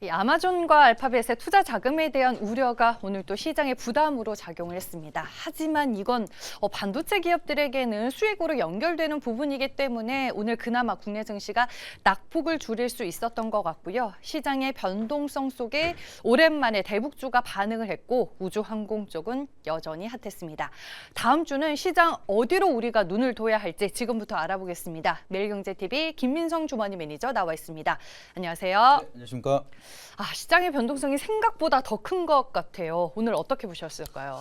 이 아마존과 알파벳의 투자 자금에 대한 우려가 오늘 또 시장의 부담으로 작용을 했습니다. 하지만 이건 반도체 기업들에게는 수익으로 연결되는 부분이기 때문에 오늘 그나마 국내 증시가 낙폭을 줄일 수 있었던 것 같고요. 시장의 변동성 속에 오랜만에 대북주가 반응을 했고 우주항공 쪽은 여전히 핫했습니다. 다음 주는 시장 어디로 우리가 눈을 둬야 할지 지금부터 알아보겠습니다. 매일경제TV 김민성 주머니 매니저 나와 있습니다. 안녕하세요. 네, 안녕하십니까. 시장의 변동성이 생각보다 더 큰 것 같아요. 오늘 어떻게 보셨을까요?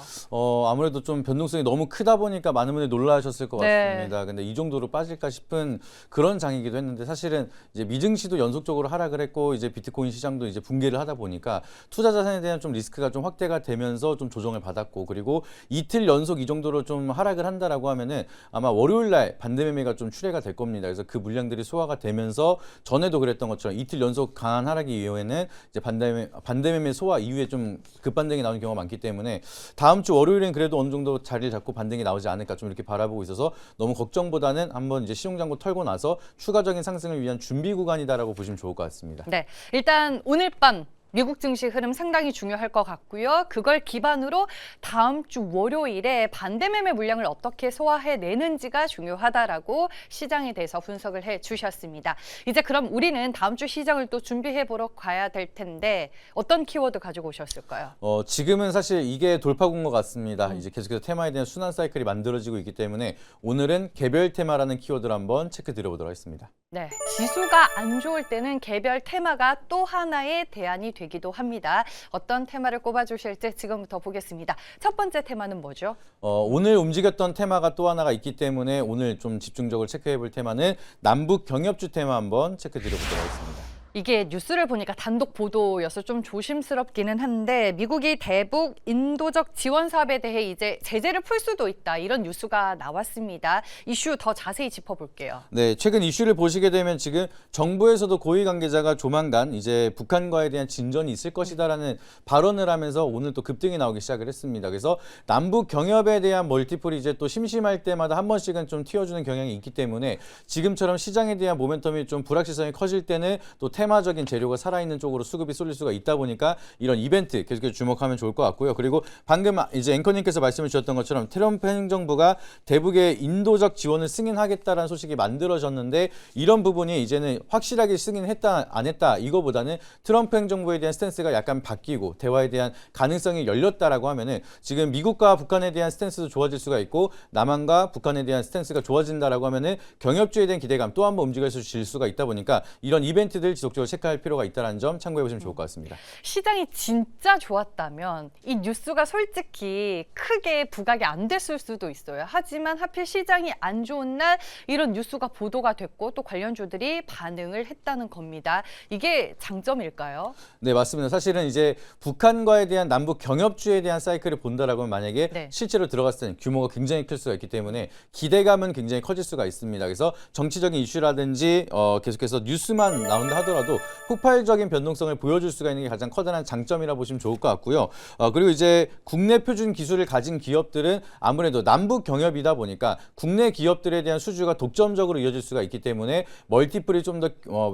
아무래도 좀 변동성이 너무 크다 보니까 많은 분들이 놀라셨을 것 네. 같습니다. 근데 이 정도로 빠질까 싶은 그런 장이기도 했는데 사실은 이제 미증시도 연속적으로 하락을 했고 이제 비트코인 시장도 이제 붕괴를 하다 보니까 투자 자산에 대한 좀 리스크가 좀 확대가 되면서 좀 조정을 받았고 그리고 이틀 연속 이 정도로 좀 하락을 한다라고 하면은 아마 월요일 날 반대 매매가 좀 출회가 될 겁니다. 그래서 그 물량들이 소화가 되면서 전에도 그랬던 것처럼 이틀 연속 강한 하락이 이후에는 이제 반대 매매 소화 이후에 좀 급반등이 나오는 경우가 많기 때문에 다음 주 월요일엔 그래도 어느 정도 자리를 잡고 반등이 나오지 않을까 좀 이렇게 바라보고 있어서 너무 걱정보다는 한번 이제 시용장고 털고 나서 추가적인 상승을 위한 준비 구간이다라고 보시면 좋을 것 같습니다. 네, 일단 오늘 밤 미국 증시 흐름 상당히 중요할 것 같고요. 그걸 기반으로 다음 주 월요일에 반대 매매 물량을 어떻게 소화해내는지가 중요하다라고 시장에 대해서 분석을 해주셨습니다. 이제 그럼 우리는 다음 주 시장을 또 준비해보러 가야 될 텐데 어떤 키워드 가지고 오셨을까요? 지금은 사실 이게 돌파구인 것 같습니다. 이제 계속해서 테마에 대한 순환 사이클이 만들어지고 있기 때문에 오늘은 개별 테마라는 키워드를 한번 체크 드려보도록 하겠습니다. 네, 지수가 안 좋을 때는 개별 테마가 또 하나의 대안이 되기도 합니다. 어떤 테마를 꼽아주실지 지금부터 보겠습니다. 첫 번째 테마는 뭐죠? 오늘 움직였던 테마가 또 하나가 있기 때문에 오늘 좀 집중적으로 체크해 볼 테마는 남북 경협주 테마 한번 체크 드려보도록 하겠습니다. 이게 뉴스를 보니까 단독 보도여서 좀 조심스럽기는 한데 미국이 대북 인도적 지원 사업에 대해 이제 제재를 풀 수도 있다 이런 뉴스가 나왔습니다. 이슈 더 자세히 짚어볼게요. 네, 최근 이슈를 보시게 되면 지금 정부에서도 고위 관계자가 조만간 이제 북한과에 대한 진전이 있을 것이다라는 발언을 하면서 오늘 또 급등이 나오기 시작을 했습니다. 그래서 남북 경협에 대한 멀티플이 이제 또 심심할 때마다 한 번씩은 좀 튀어주는 경향이 있기 때문에 지금처럼 시장에 대한 모멘텀이 좀 불확실성이 커질 때는 또 테마적인 재료가 살아있는 쪽으로 수급이 쏠릴 수가 있다 보니까 이런 이벤트 계속해서 주목하면 좋을 것 같고요. 그리고 방금 이제 앵커님께서 말씀을 주셨던 것처럼 트럼프 행정부가 대북의 인도적 지원을 승인하겠다라는 소식이 만들어졌는데 이런 부분이 이제는 확실하게 승인했다 안 했다 이거보다는 트럼프 행정부에 대한 스탠스가 약간 바뀌고 대화에 대한 가능성이 열렸다라고 하면은 지금 미국과 북한에 대한 스탠스도 좋아질 수가 있고 남한과 북한에 대한 스탠스가 좋아진다라고 하면은 경협주에 대한 기대감 또 한번 움직여질 수가 있다 보니까 이런 이벤트들 지속적으로 체크할 필요가 있다는 점 참고해 보시면 좋을 것 같습니다. 시장이 진짜 좋았다면 이 뉴스가 솔직히 크게 부각이 안 됐을 수도 있어요. 하지만 하필 시장이 안 좋은 날 이런 뉴스가 보도가 됐고 또 관련주들이 반응을 했다는 겁니다. 이게 장점일까요? 네, 맞습니다. 사실은 이제 북한과에 대한 남북 경협주에 대한 사이클을 본다라고 하면 만약에 네. 실제로 들어갔을 때는 규모가 굉장히 클 수가 있기 때문에 기대감은 굉장히 커질 수가 있습니다. 그래서 정치적인 이슈라든지 계속해서 뉴스만 나온다 하더라도 폭발적인 변동성을 보여줄 수가 있는 게 가장 커다란 장점이라 보시면 좋을 것 같고요. 그리고 이제 국내 표준 기술을 가진 기업들은 아무래도 남북 경협이다 보니까 국내 기업들에 대한 수주가 독점적으로 이어질 수가 있기 때문에 멀티플이 좀 더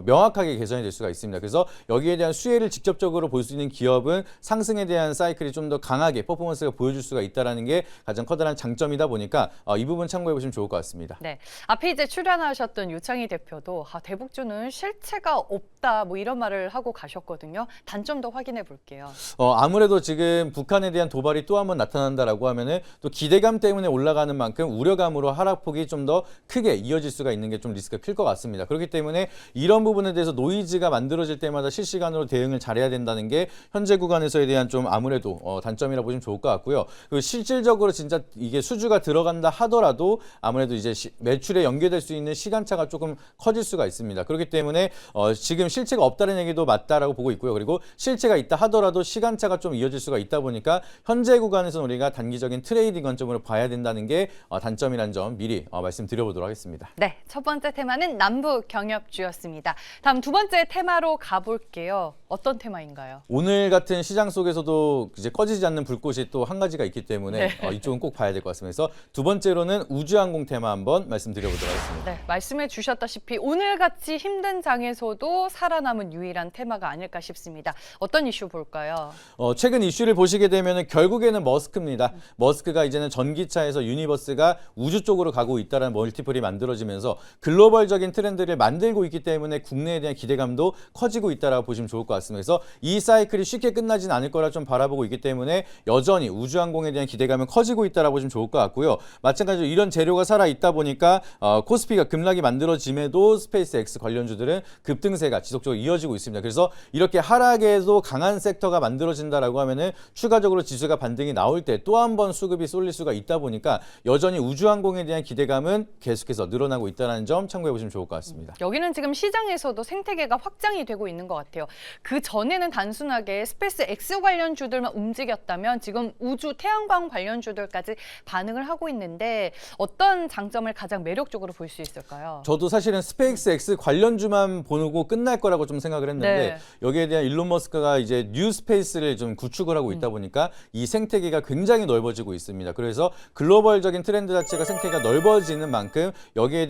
명확하게 개선이 될 수가 있습니다. 그래서 여기에 대한 수혜를 직접적으로 볼 수 있는 기업은 상승에 대한 사이클이 좀 더 강하게 퍼포먼스가 보여줄 수가 있다는 게 가장 커다란 장점이다 보니까 이 부분 참고해 보시면 좋을 것 같습니다. 네, 앞에 이제 출연하셨던 유창희 대표도 대북주는 실체가 없다 뭐 이런 말을 하고 가셨거든요. 단점도 확인해 볼게요. 아무래도 지금 북한에 대한 도발이 또 한 번 나타난다라고 하면은 또 기대감 때문에 올라가는 만큼 우려감으로 하락폭이 좀 더 크게 이어질 수가 있는 게 좀 리스크가 클 것 같습니다. 그렇기 때문에 이런 부분에 대해서 노이즈가 만들어질 때마다 실시간으로 대응을 잘해야 된다는 게 현재 구간에서에 대한 좀 아무래도 단점이라 보시면 좋을 것 같고요. 그리고 실질적으로 진짜 이게 수주가 들어간다 하더라도 아무래도 이제 매출에 연계될 수 있는 시간차가 조금 커질 수가 있습니다. 그렇기 때문에 지금 실체가 없다는 얘기도 맞다라고 보고 있고요. 그리고 실체가 있다 하더라도 시간차가 좀 이어질 수가 있다 보니까 현재 구간에서는 우리가 단기적인 트레이딩 관점으로 봐야 된다는 게 단점이라는 점 미리 말씀드려보도록 하겠습니다. 네, 첫 번째 테마는 남북 경협주였습니다. 다음 두 번째 테마로 가볼게요. 어떤 테마인가요? 오늘 같은 시장 속에서도 이제 꺼지지 않는 불꽃이 또 한 가지가 있기 때문에 이쪽은 꼭 봐야 될 것 같습니다. 그래서 두 번째로는 우주항공 테마 한번 말씀드려보도록 하겠습니다. 네, 말씀해 주셨다시피 오늘같이 힘든 장에서도 살아남은 유일한 테마가 아닐까 싶습니다. 어떤 이슈 볼까요? 최근 이슈를 보시게 되면 결국에는 머스크입니다. 머스크가 이제는 전기차에서 유니버스가 우주 쪽으로 가고 있다는 멀티플이 만들어지면서 글로벌적인 트렌드를 만들고 있기 때문에 국내에 대한 기대감도 커지고 있다고 보시면 좋을 것 같습니다. 그래서 이 사이클이 쉽게 끝나진 않을 거라 좀 바라보고 있기 때문에 여전히 우주항공에 대한 기대감은 커지고 있다고 보시면 좋을 것 같고요. 마찬가지로 이런 재료가 살아있다 보니까 코스피가 급락이 만들어짐에도 스페이스 X 관련주들은 급등세가 지속적으로 이어지고 있습니다. 그래서 이렇게 하락에도 강한 섹터가 만들어진다라고 하면은 추가적으로 지수가 반등이 나올 때 또 한 번 수급이 쏠릴 수가 있다 보니까 여전히 우주항공에 대한 기대감은 계속해서 늘어나고 있다는 점 참고해 보시면 좋을 것 같습니다. 여기는 지금 시장에서도 생태계가 확장이 되고 있는 것 같아요. 그 전에는 단순하게 스페이스 X 관련주들만 움직였다면 지금 우주 태양광 관련주들까지 반응을 하고 있는데 어떤 장점을 가장 매력적으로 볼 수 있을까요? 저도 사실은 스페이스 X 관련주만 보고 끝날 거라고 좀 생각을 했는데 네. 여기에 대한 일론 머스크가 이제 뉴 스페이스를 좀 구축을 하고 있다 보니까 이 생태계가 굉장히 넓어지고 있습니다. 그래서 글로벌적인 트렌드 자체가 생태계가 넓어지는 만큼 여기에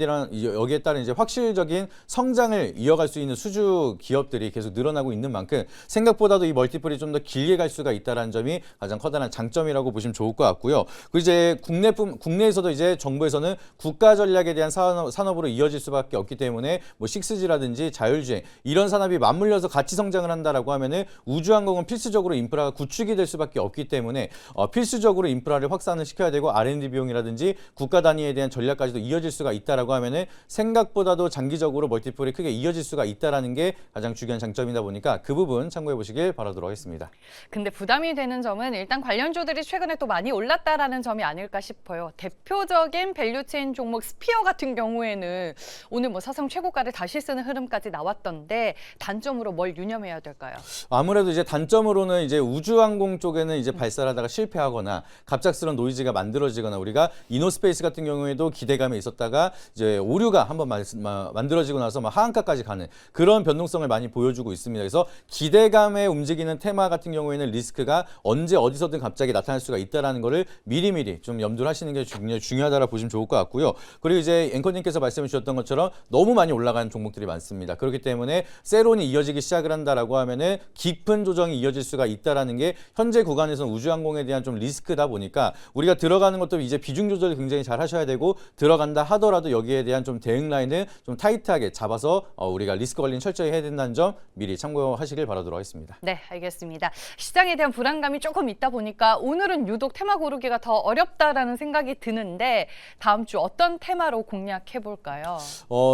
따른 이제 확실적인 성장을 이어갈 수 있는 수주 기업들이 계속 늘어나고 있는 만큼 생각보다도 이 멀티플이 좀 더 길게 갈 수가 있다는 점이 가장 커다란 장점이라고 보시면 좋을 것 같고요. 그리고 이제 국내에서도 이제 정부에서는 국가 전략에 대한 산업으로 이어질 수밖에 없기 때문에 뭐 6G라든지 자율주행 이런 산업이 맞물려서 같이 성장을 한다라고 하면은 우주항공은 필수적으로 인프라가 구축이 될 수밖에 없기 때문에 필수적으로 인프라를 확산을 시켜야 되고 R&D 비용이라든지 국가 단위에 대한 전략까지도 이어질 수가 있다라고 하면은 생각보다도 장기적으로 멀티플이 크게 이어질 수가 있다라는 게 가장 중요한 장점이다 보니까 그 부분 참고해 보시길 바라도록 하겠습니다. 근데 부담이 되는 점은 일단 관련주들이 최근에 또 많이 올랐다라는 점이 아닐까 싶어요. 대표적인 밸류체인 종목 스피어 같은 경우에는 오늘 뭐 사상 최고가를 다시 쓰는 흐름까지 나왔던데 단점으로 뭘 유념해야 될까요? 아무래도 이제 단점으로는 이제 우주항공 쪽에는 이제 발사를 하다가 실패하거나 갑작스러운 노이즈가 만들어지거나 우리가 이노스페이스 같은 경우에도 기대감이 있었다가 이제 오류가 한번 만들어지고 나서 하한가까지 가는 그런 변동성을 많이 보여주고 있습니다. 그래서 기대감에 움직이는 테마 같은 경우에는 리스크가 언제 어디서든 갑자기 나타날 수가 있다는 거를 미리미리 좀 염두를 하시는 게 중요하다고 보시면 좋을 것 같고요. 그리고 이제 앵커님께서 말씀해 주셨던 것처럼 너무 많이 올라가는 종목들이 많습니다. 그렇기 때문에 세론이 이어지기 시작을 한다라고 하면은 깊은 조정이 이어질 수가 있다라는 게 현재 구간에서는 우주항공에 대한 좀 리스크다 보니까 우리가 들어가는 것도 이제 비중 조절을 굉장히 잘 하셔야 되고 들어간다 하더라도 여기에 대한 좀 대응 라인을 좀 타이트하게 잡아서 우리가 리스크 관리는 철저히 해야 된다는 점 미리 참고하시길 바라도록 하겠습니다. 네, 알겠습니다. 시장에 대한 불안감이 조금 있다 보니까 오늘은 유독 테마 고르기가 더 어렵다라는 생각이 드는데 다음 주 어떤 테마로 공략해 볼까요?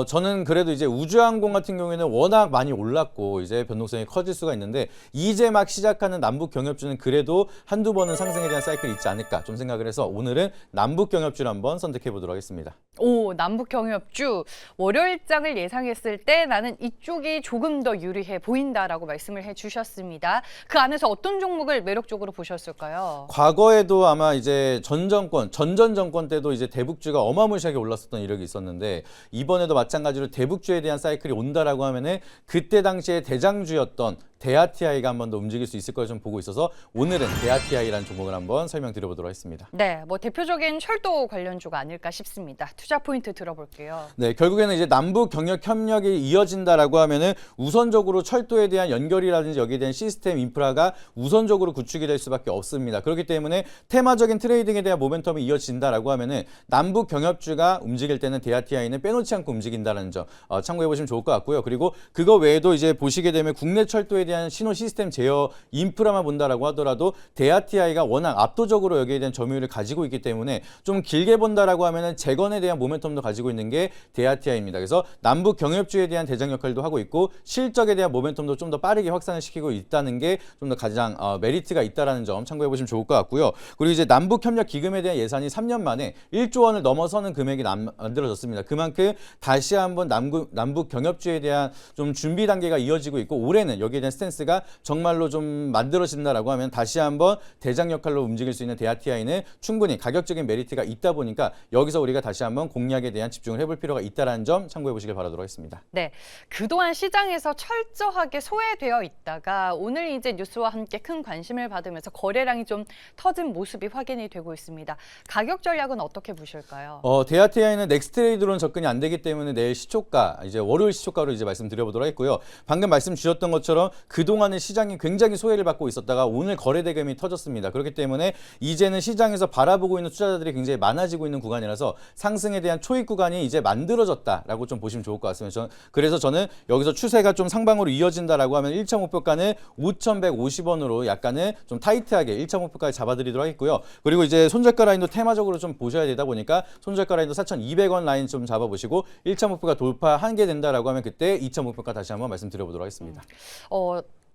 저는 그래도 이제 우주항공 같은 경우에는 워낙 많이 올랐고 이제 변동성이 커질 수가 있는데 이제 막 시작하는 남북 경협주는 그래도 한두 번은 상승에 대한 사이클이 있지 않을까 좀 생각을 해서 오늘은 남북 경협주를 한번 선택해 보도록 하겠습니다. 오, 남북 경협주 월요일장을 예상했을 때 나는 이쪽이 조금 더 유리해 보인다라고 말씀을 해주셨습니다. 그 안에서 어떤 종목을 매력적으로 보셨을까요? 과거에도 아마 이제 전 정권 때도 이제 대북주가 어마무시하게 올랐었던 이력이 있었는데 이번에도 마찬가지로 대북주에 대한 사이클이 온다라고 하면은 그때 당시에 대장주였던 대아티아이가 한 번 더 움직일 수 있을 걸 좀 보고 있어서 오늘은 대아티아이라는 종목을 한번 설명드려보도록 하겠습니다. 네, 뭐 대표적인 철도 관련주가 아닐까 싶습니다. 투자 포인트 들어볼게요. 네, 결국에는 이제 남북 경역 협력이 이어진다라고 하면은 우선적으로 철도에 대한 연결이라든지 여기에 대한 시스템 인프라가 우선적으로 구축이 될 수밖에 없습니다. 그렇기 때문에 테마적인 트레이딩에 대한 모멘텀이 이어진다라고 하면은 남북 경협주가 움직일 때는 대아티아이는 빼놓지 않고 움직인다는 점 참고해 보시면 좋을 것 같고요. 그리고 그거 외에도 이제 보시게 되면 국내 철도에 대한 신호 시스템 제어 인프라만 본다라고 하더라도 대아티아이가 워낙 압도적으로 여기에 대한 점유율을 가지고 있기 때문에 좀 길게 본다라고 하면은 재건에 대한 모멘텀도 가지고 있는 게 대아티아이입니다. 그래서 남북 경협주에 대한 대장 역할도 하고 있고 실적에 대한 모멘텀도 좀 더 빠르게 확산을 시키고 있다는 게 좀 더 가장 메리트가 있다라는 점 참고해 보시면 좋을 것 같고요. 그리고 이제 남북 협력 기금에 대한 예산이 3년 만에 1조 원을 넘어서는 금액이 만들어졌습니다. 그만큼 다시 한번 남북 경협주에 대한 좀 준비 단계가 이어지고 있고 올해는 여기에 대한 스탠스가 정말로 좀 만들어진다라고 하면 다시 한번 대장 역할로 움직일 수 있는 데아티아이는 충분히 가격적인 메리트가 있다 보니까 여기서 우리가 다시 한번 공략에 대한 집중을 해볼 필요가 있다는 점 참고해 보시길 바라도록 하겠습니다. 네, 그동안 시장에서 철저하게 소외되어 있다가 오늘 이제 뉴스와 함께 큰 관심을 받으면서 거래량이 좀 터진 모습이 확인이 되고 있습니다. 가격 전략은 어떻게 보실까요? 데아티아이는 넥스트레이드로는 접근이 안 되기 때문에 내일 시초가, 이제 월요일 시초가로 이제 말씀드려보도록 했고요. 방금 말씀 주셨던 것처럼 그동안의 시장이 굉장히 소외를 받고 있었다가 오늘 거래 대금이 터졌습니다. 그렇기 때문에 이제는 시장에서 바라보고 있는 투자자들이 굉장히 많아지고 있는 구간이라서 상승에 대한 초입 구간이 이제 만들어졌다라고 좀 보시면 좋을 것 같습니다. 그래서 저는 여기서 추세가 좀 상방으로 이어진다라고 하면 1차 목표가는 5,150원으로 약간은 좀 타이트하게 1차 목표가에 잡아드리도록 하겠고요. 그리고 이제 손절가 라인도 테마적으로 좀 보셔야 되다 보니까 손절가 라인도 4,200원 라인 좀 잡아보시고 1차 목표가 돌파하게 된다라고 하면 그때 2차 목표가 다시 한번 말씀드려보도록 하겠습니다.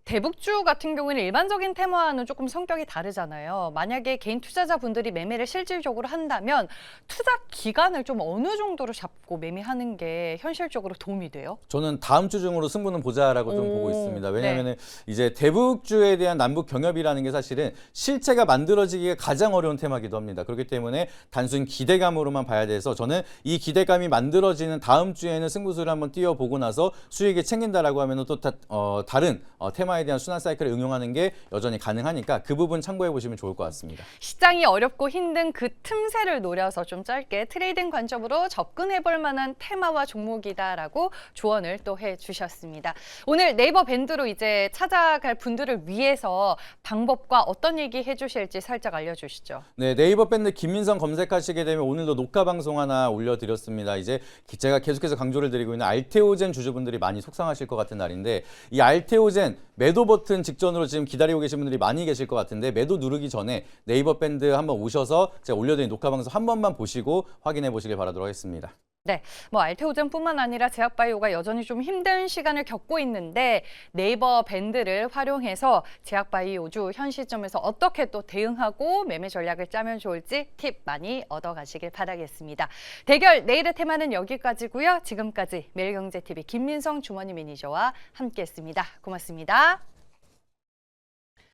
대북주 같은 경우에는 일반적인 테마와는 조금 성격이 다르잖아요. 만약에 개인 투자자분들이 매매를 실질적으로 한다면 투자 기간을 좀 어느 정도로 잡고 매매하는 게 현실적으로 도움이 돼요? 저는 다음 주 중으로 승부는 보자라고 좀 보고 있습니다. 왜냐하면 이제 대북주에 대한 남북 경협이라는 게 사실은 실체가 만들어지기가 가장 어려운 테마기도 합니다. 그렇기 때문에 단순 기대감으로만 봐야 돼서 저는 이 기대감이 만들어지는 다음 주에는 승부수를 한번 띄워보고 나서 수익을 챙긴다라고 하면 또 다른 테마에 대한 순환 사이클을 응용하는 게 여전히 가능하니까 그 부분 참고해 보시면 좋을 것 같습니다. 시장이 어렵고 힘든 그 틈새를 노려서 좀 짧게 트레이딩 관점으로 접근해 볼 만한 테마와 종목이다라고 조언을 또 해주셨습니다. 오늘 네이버 밴드로 이제 찾아갈 분들을 위해서 방법과 어떤 얘기 해주실지 살짝 알려주시죠. 네, 네이버 밴드 김민성 검색하시게 되면 오늘도 녹화 방송 하나 올려드렸습니다. 이제 제가 계속해서 강조를 드리고 있는 알테오젠 주주분들이 많이 속상하실 것 같은 날인데 이 알테오젠 매도 버튼 직전으로 지금 기다리고 계신 분들이 많이 계실 것 같은데 매도 누르기 전에 네이버 밴드 한번 오셔서 제가 올려드린 녹화 방송 한 번만 보시고 확인해 보시길 바라도록 하겠습니다. 네, 알테오젠뿐만 아니라 제약바이오가 여전히 좀 힘든 시간을 겪고 있는데 네이버 밴드를 활용해서 제약바이오주 현 시점에서 어떻게 또 대응하고 매매 전략을 짜면 좋을지 팁 많이 얻어가시길 바라겠습니다. 대결 내일의 테마는 여기까지고요. 지금까지 매일경제TV 김민성 주머니 매니저와 함께했습니다. 고맙습니다.